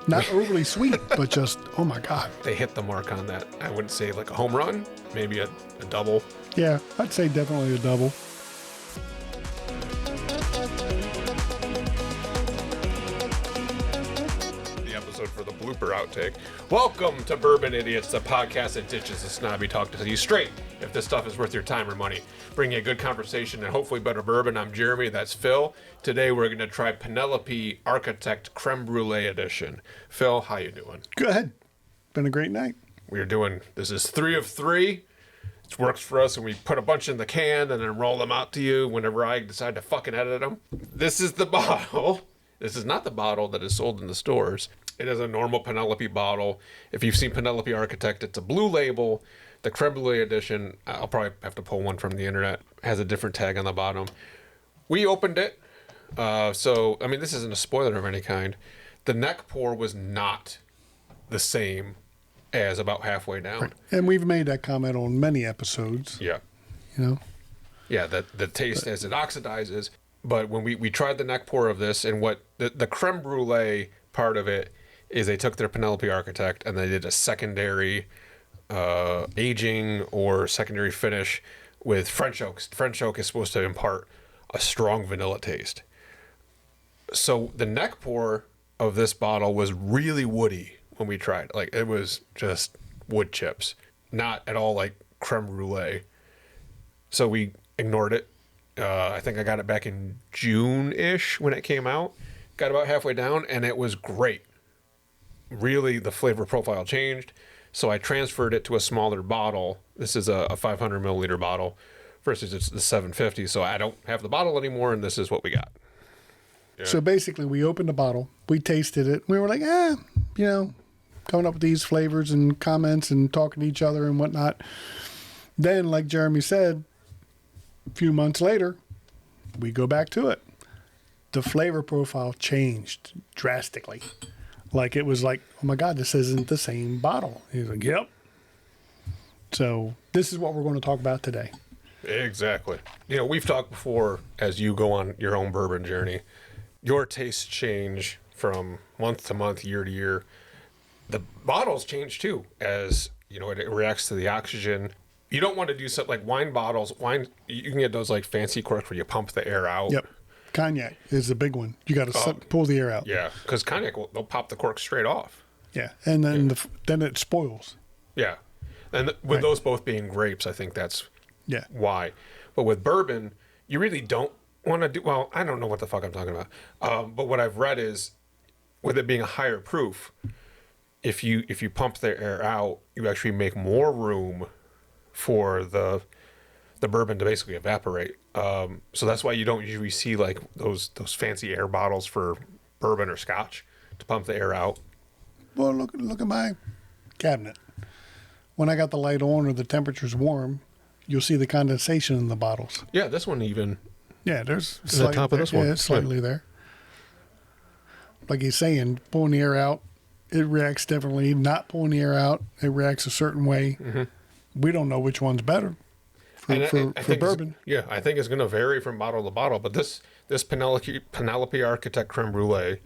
Not overly sweet, but just, oh my God. They hit the mark on that. I wouldn't say like a home run, maybe a double. Yeah, I'd say definitely a double. For the blooper outtake. Welcome to Bourbon Idiots, the podcast that ditches the snobby talk to tell you straight if this stuff is worth your time or money. Bring you a good conversation and hopefully better bourbon. I'm Jeremy, that's Phil. Today we're going to try Penelope Architect Creme Brulee edition. Phil, how you doing? Good. Been a great night. This is 3 of 3. It works for us, and we put a bunch in the can and then roll them out to you whenever I decide to fucking edit them. This is the bottle. This is not the bottle that is sold in the stores. It is a normal Penelope bottle. If you've seen Penelope Architect, it's a blue label. The Creme Brulee edition, I'll probably have to pull one from the internet, has a different tag on the bottom. We opened it. This isn't a spoiler of any kind. The neck pour was not the same as about halfway down. Right. And we've made that comment on many episodes. Yeah. You know? Yeah, the taste as it oxidizes. But when we tried the neck pour of this, and what the Creme Brulee part of it is they took their Penelope Architect and they did a secondary aging or secondary finish with French oak. French oak is supposed to impart a strong vanilla taste. So the neck pour of this bottle was really woody when we tried. Like, it was just wood chips, not at all like creme brulee. So we ignored it. I think I got it back in June-ish when it came out. Got about halfway down, and it was great. Really, the flavor profile changed, so I transferred it to a smaller bottle. This is a 500 milliliter bottle versus it's the 750, so I don't have the bottle anymore, and this is what we got. Yeah. So basically, we opened the bottle, we tasted it, we were like, coming up with these flavors and comments and talking to each other and whatnot. Then, like Jeremy said, a few months later, we go back to it. The flavor profile changed drastically. Like, it was like, oh my God, this isn't the same bottle. He's like, yep. So this is what we're going to talk about today. Exactly. We've talked before, as you go on your own bourbon journey, your tastes change from month to month, year to year. The bottles change too, as it reacts to the oxygen. You don't want to do something like wine bottles. You can get those like fancy corks where you pump the air out. Yep. Cognac is the big one. You got to pull the air out. Yeah, because cognac, they'll pop the cork straight off. Yeah, and then then it spoils. Yeah, and with those both being grapes, I think that's why. But with bourbon, you really don't want to do. Well, I don't know what the fuck I'm talking about. But what I've read is, with it being a higher proof, if you pump the air out, you actually make more room for the bourbon to basically evaporate. So that's why you don't usually see like those fancy air bottles for bourbon or scotch to pump the air out. Well, look at my cabinet. When I got the light on or the temperature's warm, you'll see the condensation in the bottles. Yeah, this one even. Yeah, there's the top of this one. Yeah, it's slightly there. Like he's saying, pulling the air out, it reacts differently. Not pulling the air out, it reacts a certain way. Mm-hmm. We don't know which one's better. For bourbon. Yeah, I think it's going to vary from bottle to bottle. But this Penelope Architect Creme Brulee,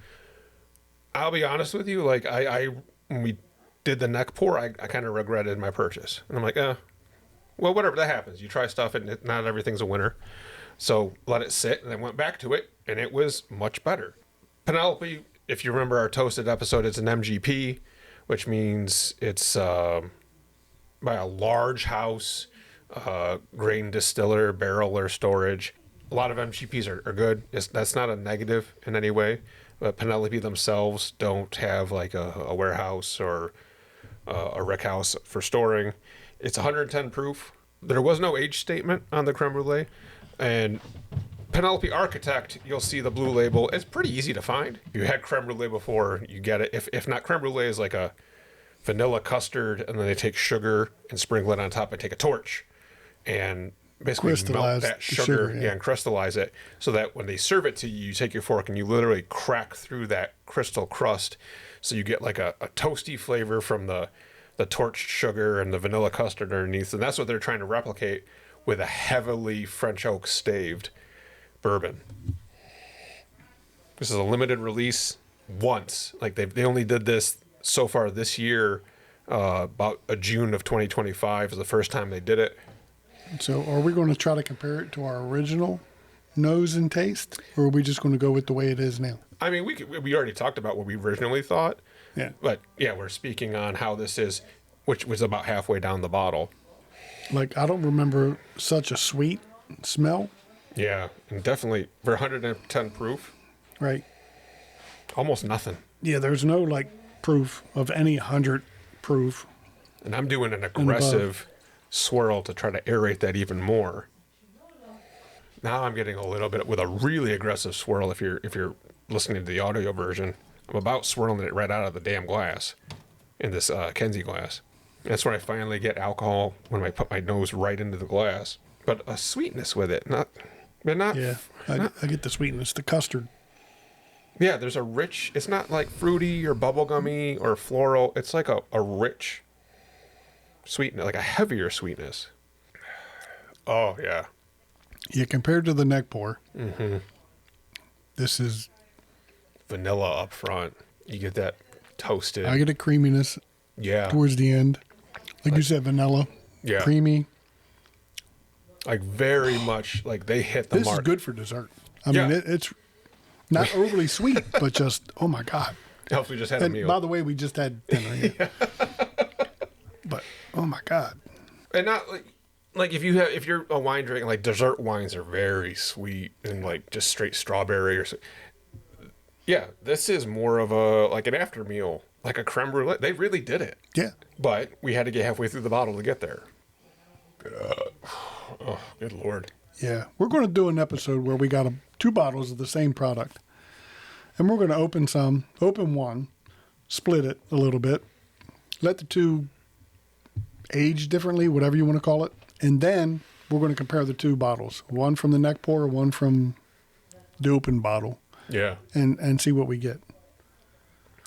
I'll be honest with you, like I when we did the neck pour, I kind of regretted my purchase. And I'm like, well, whatever, that happens. You try stuff and not everything's a winner. So let it sit, and then went back to it, and it was much better. Penelope, if you remember our toasted episode, it's an MGP, which means it's by a large house, grain distiller, barrel or storage. A lot of MGPs are good. That's not a negative in any way, but Penelope themselves don't have like a warehouse or a rick house for storing. It's 110 proof. There was no age statement on the creme brulee. And Penelope Architect, you'll see the blue label. It's pretty easy to find. If you had creme brulee before, you get it. If not, creme brulee is like a vanilla custard, and then they take sugar and sprinkle it on top. They take a torch and basically melt that sugar, and crystallize it, so that when they serve it to you, you take your fork and you literally crack through that crystal crust, so you get like a toasty flavor from the torched sugar and the vanilla custard underneath. And that's what they're trying to replicate with a heavily French oak staved bourbon. This is a limited release once. Like they only did this so far this year. About June of 2025 is the first time they did it. So are we going to try to compare it to our original nose and taste, or are we just going to go with the way it is now? I mean, we already talked about what we originally thought. Yeah. But yeah, we're speaking on how this is, which was about halfway down the bottle. Like, I don't remember such a sweet smell. Yeah, and definitely for 110 proof, Right. almost nothing. Yeah, there's no, like, proof of any 100 proof. And I'm doing an aggressive swirl to try to aerate that even more. Now I'm getting a little bit with a really aggressive swirl. If you're listening to the audio version, I'm about swirling it right out of the damn glass in this Kenzie glass. That's where I finally get alcohol when I put my nose right into the glass. But a sweetness with it, not. Yeah, I get the sweetness, the custard. Yeah, there's a rich. It's not like fruity or bubblegummy or floral. It's like a rich sweetness, like a heavier sweetness. Oh yeah. Yeah, compared to the neck pour, this is. Vanilla up front. You get that toasted. I get a creaminess towards the end. Like you said, vanilla. Yeah. Creamy. Like very much like they hit the This mark. is good for dessert. I Yeah. mean, it's not overly sweet, but just, oh my God. Helps we just had a And meal. by the way, we just had dinner. Yeah. But, oh my God. And not like if you're a wine drinker, like dessert wines are very sweet and like just straight strawberry or so. Yeah, this is more of a like an after meal, like a creme brulee. They really did it. Yeah. But we had to get halfway through the bottle to get there. Oh, good Lord. Yeah. We're going to do an episode where we got two bottles of the same product. And we're going to open one, split it a little bit, let the two age differently, whatever you want to call it. And then we're going to compare the two bottles, one from the neck pour, one from the open bottle. Yeah. And see what we get.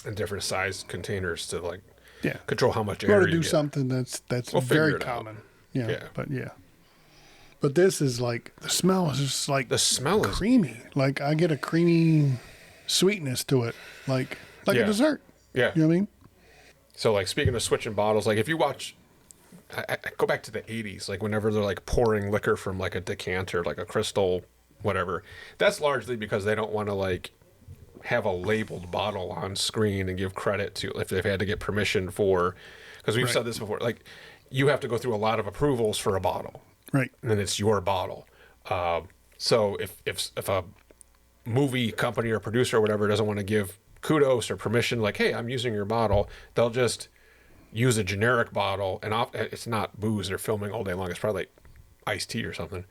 And different size containers to like Yeah. control how much We're air going to you do get. something that's We'll figure very it out. common. Yeah. Yeah. But yeah. But this is like, the smell is just like The smell is creamy. Like I get a creamy sweetness to it. Like Yeah. a dessert. yeah. You know what I mean? So like speaking of switching bottles, like if you watch, I go back to the 80s, like whenever they're like pouring liquor from like a decanter, like a crystal, whatever, that's largely because they don't want to like have a labeled bottle on screen and give credit to if they've had to get permission for, because we've said this before, like you have to go through a lot of approvals for a bottle. Right. And then it's your bottle. So if a movie company or producer or whatever doesn't want to give kudos or permission, like, hey, I'm using your bottle, they'll just use a generic bottle, and it's not booze they're filming all day long. It's probably like iced tea or something.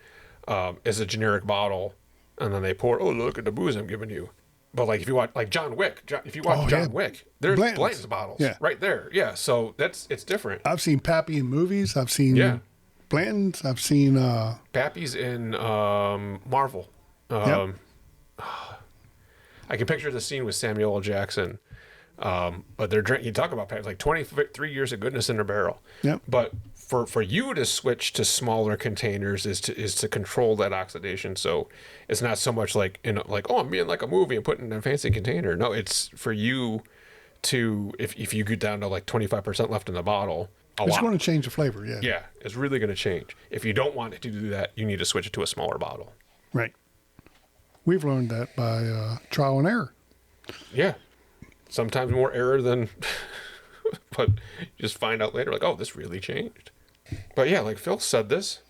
It's a generic bottle, and then they pour, oh, look at the booze I'm giving you. But like if you watch like John Wick, if you watch John Wick, there's Blanton's bottles right there. Yeah, so it's different. I've seen Pappy in movies. I've seen Blanton's. I've seen Pappy's in Marvel. I can picture the scene with Samuel L. Jackson. But they're drinking. You talk about Pappy, like 23 years of goodness in a barrel. Yep. But for you to switch to smaller containers is to control that oxidation. So it's not so much like oh, I'm being like a movie and putting in a fancy container. No, it's for you to if you get down to like 25% left in the bottle. It's going to change the flavor. Yeah. Yeah, it's really going to change. If you don't want it to do that, you need to switch it to a smaller bottle. Right. We've learned that by trial and error. Yeah. Sometimes more error than, but you just find out later, like, oh, this really changed. But yeah, like Phil said this,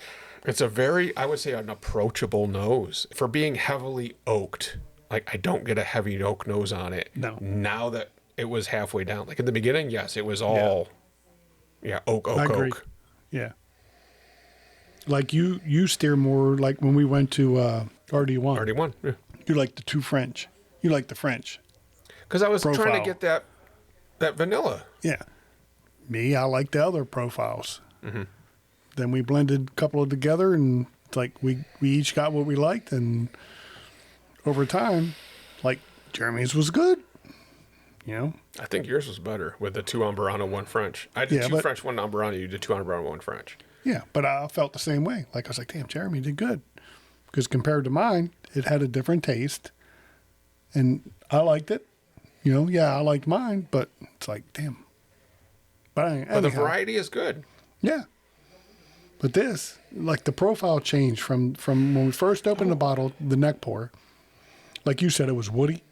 it's a very, I would say, an approachable nose. For being heavily oaked, like, I don't get a heavy oak nose on it. No. Now that it was halfway down. Like, in the beginning, yes, it was all, oak. I agree. Yeah. Like you steer more like when we went to RD1. RD1, yeah. You like the two French. You like the French. Because I was trying Profile. to get that vanilla. Yeah. Me, I like the other profiles. Mm-hmm. Then we blended a couple of together, and it's like we each got what we liked, and over time, like Jeremy's was good. You know? I think yours was better with the 2 Amburano, 1 French. I did 2 French, 1 Amburano. You did 2 Amburano, 1 French. Yeah, but I felt the same way. Like I was like, damn, Jeremy did good. Because compared to mine, it had a different taste. And I liked it. You know, yeah, I liked mine, but it's like, damn. But But the variety is good. Yeah. But this, like the profile changed from when we first opened the bottle, the neck pour. Like you said, it was woody.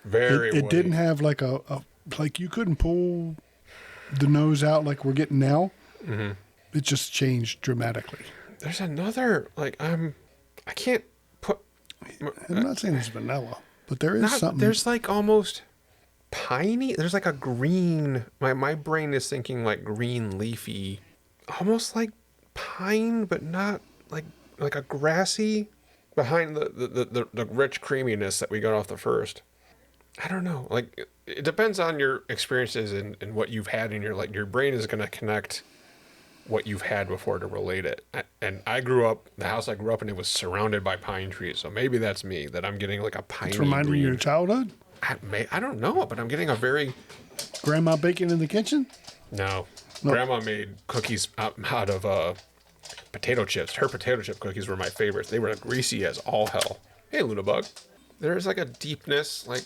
Very It woody. didn't have like like you couldn't pull the nose out like we're getting now. Mm-hmm. It just changed dramatically. There's another, like, I can't put... I'm not saying it's vanilla, but there is something. There's like almost piney. There's like a green. My brain is thinking like green leafy, almost like pine, but not like a grassy. Behind the rich creaminess that we got off the first. I don't know. Like it depends on your experiences and what you've had in your brain is going to connect what you've had before to relate it. And I grew up, the house I grew up in, it was surrounded by pine trees. So maybe that's me, that I'm getting like a piney It's reminding you of your childhood? I don't know, but I'm getting a very... Grandma baking in the kitchen? No. Grandma made cookies out of potato chips. Her potato chip cookies were my favorites. They were greasy as all hell. Hey, Lunabug. There's like a deepness, like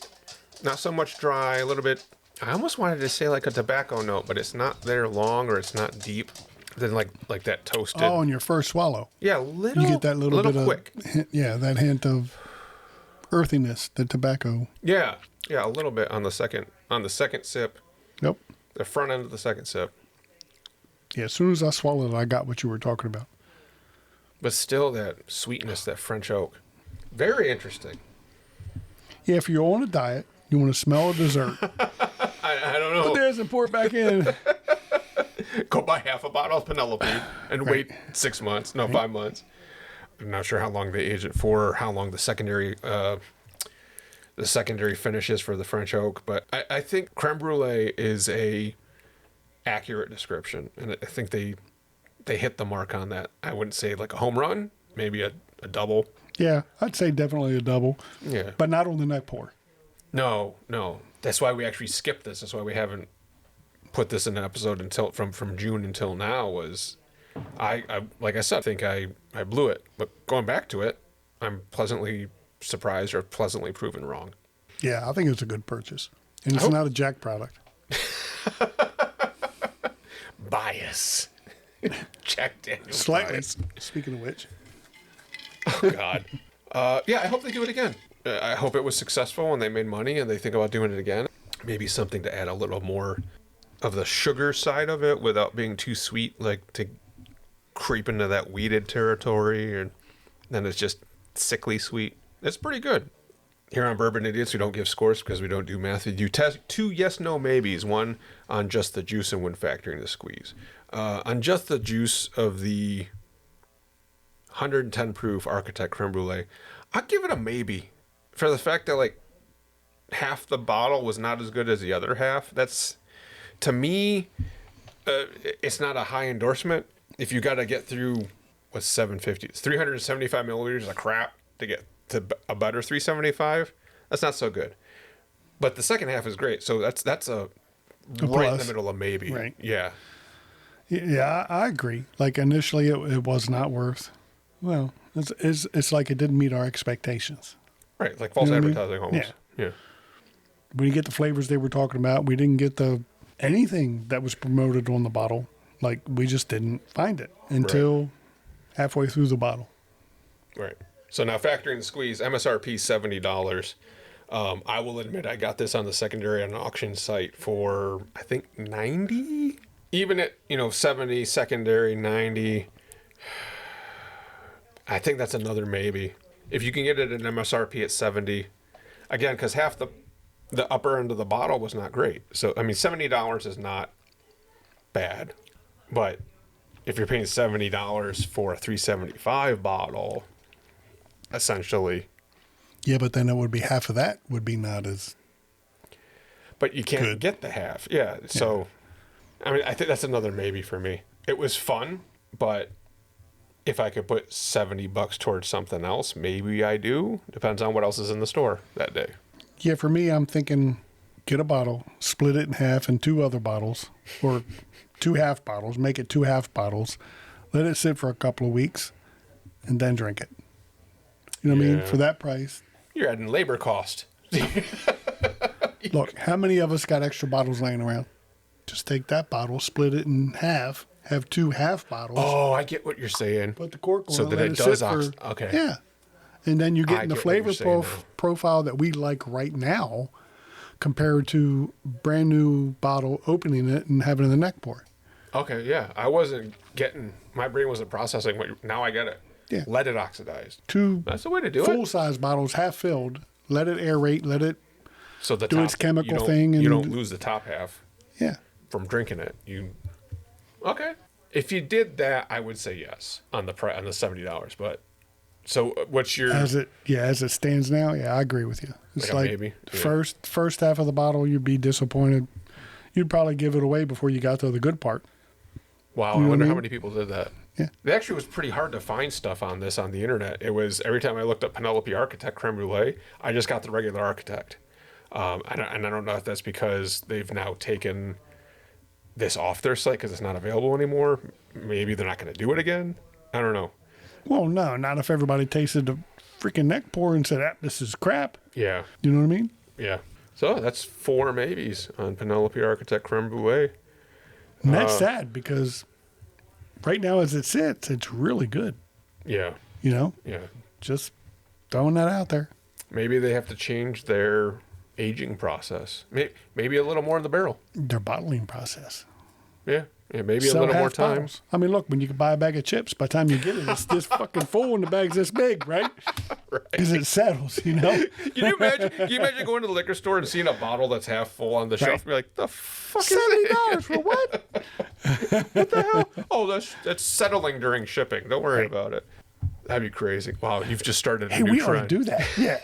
not so much dry, a little bit... I almost wanted to say like a tobacco note, but it's not there long or it's not deep. Then like that toasted. Oh, on your first swallow. Yeah, You get that little bit quick. of that hint of earthiness, the tobacco. Yeah, a little bit on the second sip. Yep. The front end of the second sip. Yeah, as soon as I swallowed it, I got what you were talking about. But still that sweetness, that French oak. Very interesting. Yeah, if you're on a diet, you want to smell a dessert. I don't know. But there's and pour it back in. Go buy half a bottle of Penelope and wait 6 months. No, 5 months. I'm not sure how long they age it for or how long the secondary finish is for the French oak. But I think creme brulee is a accurate description. And I think they hit the mark on that. I wouldn't say like a home run, maybe a double. Yeah, I'd say definitely a double. Yeah. But not on the neck pour. No. That's why we actually skipped this. That's why we haven't put this in an episode until from June until now. Was I like I said, I think I blew it. But going back to it, I'm pleasantly surprised or pleasantly proven wrong. Yeah, I think it's a good purchase. And it's not a Jack product. Bias. Jack Daniels. Slightly. Bias. Speaking of which. Oh, God. Yeah, I hope they do it again. I hope it was successful and they made money and they think about doing it again. Maybe something to add a little more of the sugar side of it without being too sweet, like to creep into that weeded territory, and then it's just sickly sweet. It's pretty good. Here on Bourbon Idiots, we don't give scores because we don't do math. We do two yes, no, maybes. One on just the juice and one factoring the squeeze. On just the juice of the 110 proof Architect Creme Brulee, I'll give it a maybe for the fact that like half the bottle was not as good as the other half. That's, to me, it's not a high endorsement. If you got to get through what's 750, it's 375 milliliters of crap to get to a better 375. That's not so good. But the second half is great. So that's a right in the middle of maybe. Right. Yeah. Yeah, I agree. Like initially, it was not worth. Well, it's like it didn't meet our expectations. Right, like false advertising I mean? almost. Yeah. We didn't get the flavors they were talking about. We didn't get anything that was promoted on the bottle. Like we just didn't find it until halfway through the bottle. Right. So now factoring the squeeze, MSRP $70. I will admit I got this on the secondary on an auction site for I think $90. Even at 70 secondary 90. I think that's another maybe. If you can get it at MSRP at 70, again, because half the upper end of the bottle was not great. So I mean, $70 is not bad, but if you're paying $70 for a 375 bottle, essentially. Yeah, but then it would be half of that would be not as. But you can't good. get the half. Yeah. So, I mean, I think that's another maybe for me. It was fun, but if I could put $70 towards something else, maybe I do. Depends on what else is in the store that day. Yeah, for me, I'm thinking get a bottle, split it in half in two other bottles, or 2 half bottles, make it 2 half bottles, let it sit for a couple of weeks, and then drink it. You know what I mean? For that price. You're adding labor cost. Look, how many of us got extra bottles laying around? Just take that bottle, split it in half, have 2 half bottles. Oh, I get what you're saying. Put the cork on So it, that let it sit does for, okay. Yeah. And then you're getting the get what you're flavor saying now. profile that we like right now compared to brand new bottle, opening it and having the neck pour. Okay, yeah. I wasn't getting, my brain wasn't processing now I get it. Yeah. Let it oxidize. 2 That's the way to do it. full-size bottles, half filled. Let it aerate, let it, So the do top, its chemical you don't- thing you and- don't lose the top half yeah. from drinking it. Okay. If you did that, I would say yes on the on the $70. But so what's your As it stands now, yeah, I agree with you. It's Like a like maybe? Yeah. first half of the bottle, you'd be disappointed. You'd probably give it away before you got to the good part. Wow, You know I what wonder I how mean? many people did that. Yeah. It actually was pretty hard to find stuff on this on the internet. It was every time I looked up Penelope Architect Creme Brulee, I just got the regular Architect. And I don't know if that's because they've now taken this off their site because it's not available anymore. Maybe they're not going to do it again. I don't know. Well, no, not if everybody tasted the freaking neck pour and said, this is crap. Yeah, You know what I mean? yeah. So that's 4 maybes on Penelope Architect Creme Brulee. And that's sad because right now as it sits, it's really good. Yeah, You know, yeah. just throwing that out there. Maybe they have to change their aging process. Maybe a little more in the barrel. Their bottling process. Yeah, maybe Sell a little more half time. bottles. I mean, look, when you can buy a bag of chips, by the time you get it, it's this fucking full and the bag's this big, right? Because it settles, you know? Can you imagine going to the liquor store and seeing a bottle that's half full on the shelf and be like, the fuck is $70 that? for what? What the hell? Oh, that's settling during shipping. Don't worry about it. That'd be crazy. Wow, you've just started a Hey, new we ought to trend. do that. Yeah.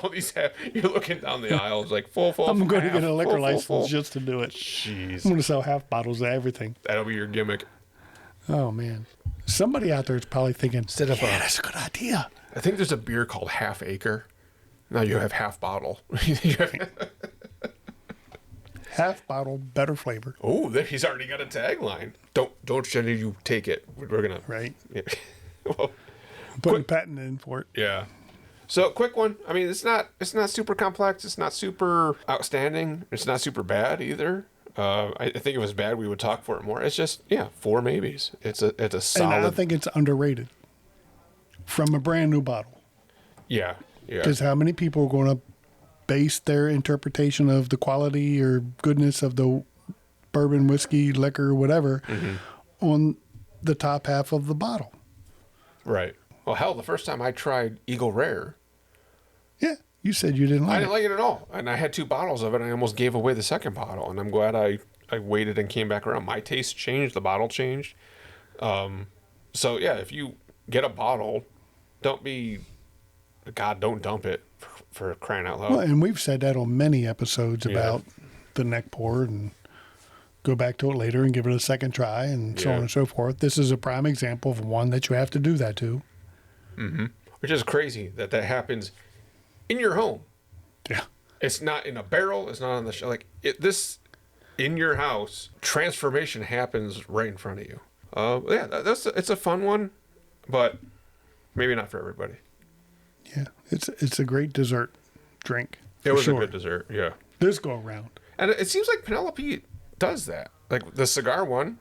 All these you're looking down the aisles like full. I'm going to half, get a liquor full, license full. just to do it. Jeez, I'm going to sell half bottles of everything. that'll be your gimmick. Oh, man. Somebody out there is probably thinking, Instead of that's a good idea. I think there's a beer called Half Acre. Now you have half bottle. You have- Half bottle, better flavor. Oh, he's already got a tagline. Don't you take it. We're gonna Right. Yeah. Well, Putting a patent in for it. yeah. So quick one. I mean, it's not super complex. It's not super outstanding. It's not super bad either. I think if it was bad, we would talk for it more. It's just 4 maybes. It's a solid. And I think it's underrated from a brand new bottle. Yeah. Because how many people are going to base their interpretation of the quality or goodness of the bourbon, whiskey, liquor, whatever, on the top half of the bottle? Right. Well, hell, the first time I tried Eagle Rare, Yeah, you said you didn't I like didn't it. like it at all. And I had 2 bottles of it. And I almost gave away the second bottle. And I'm glad I waited and came back around. My taste changed. The bottle changed. So, yeah, if you get a bottle, don't dump it for crying out loud. Well, and we've said that on many episodes about the neck pour and go back to it later and give it a second try and so on and so forth. This is a prime example of one that you have to do that to. Which is crazy that happens in your home. Yeah. It's not in a barrel. It's not on the shelf. This in your house, transformation happens right in front of you. It's a fun one, but maybe not for everybody. Yeah. It's a great dessert drink. It for was sure. a good dessert, yeah. This go around. And it seems like Penelope does that. Like the cigar one,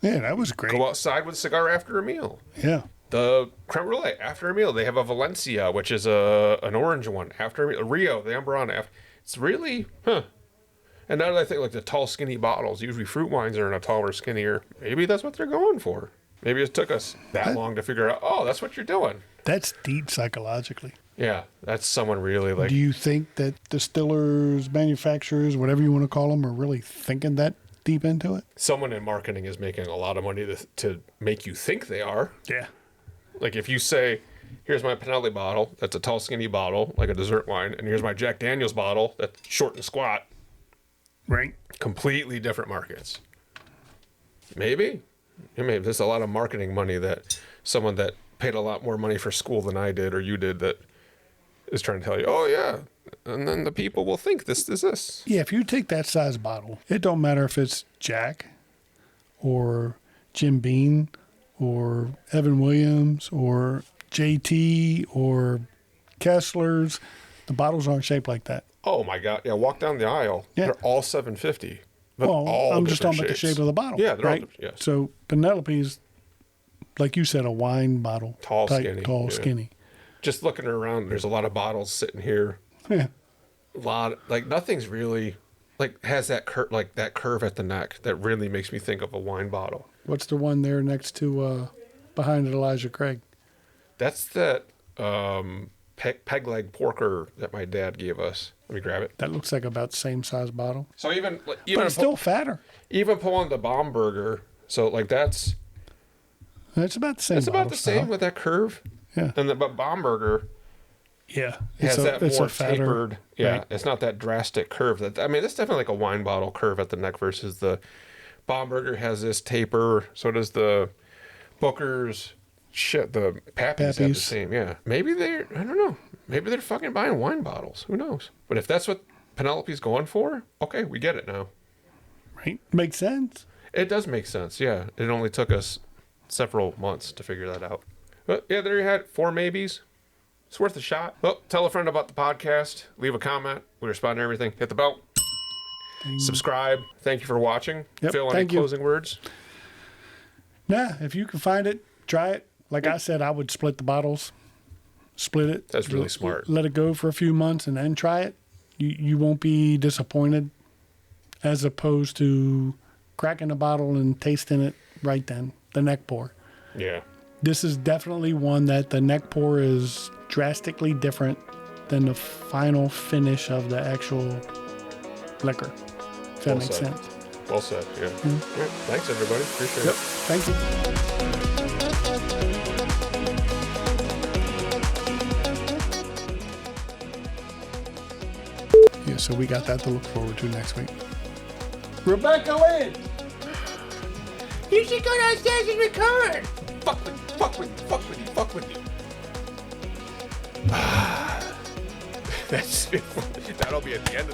Yeah, that was great. go outside with a cigar after a meal. Yeah. The creme brulee after a meal. They have a Valencia, which is an orange one after a meal. A Rio, the Ambrana. It's really, And now that I think, like the tall, skinny bottles, usually fruit wines are in a taller, skinnier. Maybe that's what they're going for. Maybe it took us that long to figure out. Oh, that's what you're doing. That's deep psychologically. Yeah, that's someone really like. Do you think that distillers, manufacturers, whatever you want to call them, are really thinking that deep into it? Someone in marketing is making a lot of money to make you think they are. Yeah. Like if you say, here's my Penelope bottle, that's a tall, skinny bottle, like a dessert wine, and here's my Jack Daniels bottle, that's short and squat. Right. Completely different markets. Maybe. Maybe there's a lot of marketing money that someone that paid a lot more money for school than I did or you did that is trying to tell you, oh yeah, and then the people will think this is this. Yeah, if you take that size bottle, it don't matter if it's Jack or Jim Beam or Evan Williams or JT or Kessler's. The bottles aren't shaped like that. Oh my God! Yeah, walk down the aisle. Yeah. They're all $7.50. But Well, all I'm just talking different about the shapes. shape of the bottle. Yeah, they're right. all yes. So Penelope's, like you said, a wine bottle. Tall, type, skinny, Tall, yeah. skinny. Just looking around, there's a lot of bottles sitting here. Yeah. A lot, like nothing's really like has that curve at the neck that really makes me think of a wine bottle. What's the one there next to behind Elijah Craig? That's that peg leg porker that my dad gave us. Let me grab it. That looks like about the same size bottle. So even But it's still fatter. even pulling the Baumburger, so like that's It's about the same. it's about bottle the style. same with that curve. Yeah. And but Baumburger Yeah. has that more tapered. Yeah, right. it's not that drastic curve. That I mean, it's definitely like a wine bottle curve at the neck versus the Baumburger has this taper. So does the Booker's. Shit, the Pappies have the same. Yeah, maybe they're. I don't know. Maybe they're fucking buying wine bottles. Who knows? But if that's what Penelope's going for, okay, we get it now. Right. Makes sense. It does make sense. Yeah, it only took us several months to figure that out. But yeah, there you had 4 maybes. It's worth a shot. Well, tell a friend about the podcast. Leave a comment. We respond to everything. Hit the bell. Subscribe. Thank you for watching. Yep, Phil, any thank you. closing words? Nah, if you can find it, try it. Like I said, I would split the bottles. Split it. That's really smart. Let it go for a few months and then try it. You won't be disappointed, as opposed to cracking a bottle and tasting it right then, the neck pour. Yeah. This is definitely one that the neck pour is drastically different than the final finish of the actual liquor. If that Well makes said. sense. Well said. Yeah. Yeah. Thanks, everybody. Appreciate Yep. it. Thank you. Yeah, so we got that to look forward to next week. Rebecca Lynn! You should go downstairs and record. Fuck with you, fuck with you, fuck with you, fuck with you. That'll be at the end of